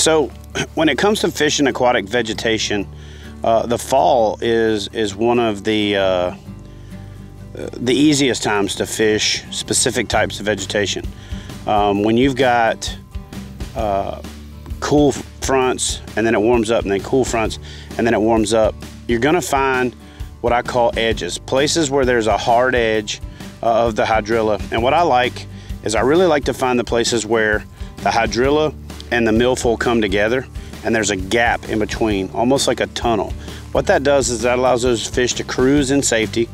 So when it comes to fishing aquatic vegetation, the fall is one of the easiest times to fish specific types of vegetation. When you've got cool fronts and then it warms up, and then cool fronts and then it warms up, you're gonna find what I call edges, places where there's a hard edge of the hydrilla. And what I like is I really like to find the places where the hydrilla and the milfoil come together and there's a gap in between, almost like a tunnel. What that does is that allows those fish to cruise in safety.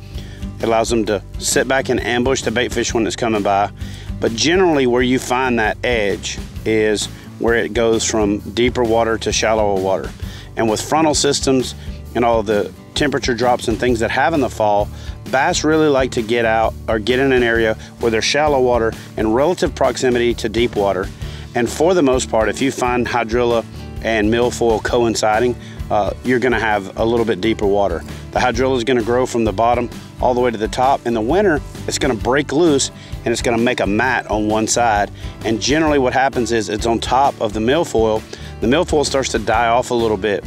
It allows them to sit back and ambush the bait fish when it's coming by. But generally where you find that edge is where it goes from deeper water to shallower water. And with frontal systems and all the temperature drops and things that have in the fall, bass really like to get out or get in an area where there's shallow water in relative proximity to deep water. And for the most part, if you find hydrilla and milfoil coinciding, you're gonna have a little bit deeper water. The hydrilla is gonna grow from the bottom all the way to the top. In the winter, it's gonna break loose and it's gonna make a mat on one side. And generally what happens is it's on top of the milfoil. The milfoil starts to die off a little bit.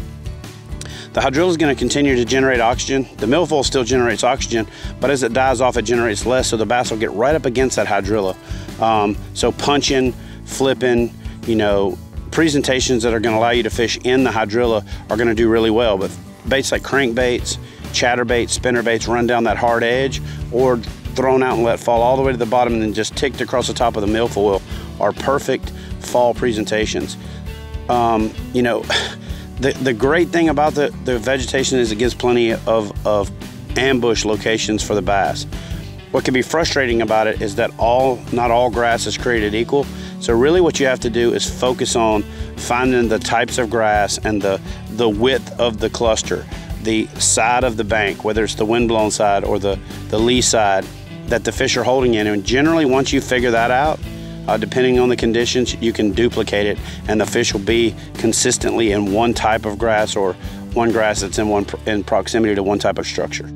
The hydrilla is going to continue to generate oxygen. The milfoil still generates oxygen, but as it dies off, it generates less, so the bass will get right up against that hydrilla. So punching, flipping, you know, presentations that are going to allow you to fish in the hydrilla are going to do really well. But baits like crankbaits, chatterbaits, spinnerbaits run down that hard edge, or thrown out and let fall all the way to the bottom and then just ticked across the top of the milfoil are perfect fall presentations. You know, the great thing about the vegetation is it gives plenty of ambush locations for the bass. What can be frustrating about it is that not all grass is created equal. So really what you have to do is focus on finding the types of grass and the width of the cluster, the side of the bank, whether it's the windblown side or the lee side that the fish are holding in. And generally once you figure that out, depending on the conditions, you can duplicate it and the fish will be consistently in one type of grass or one grass that's in proximity to one type of structure.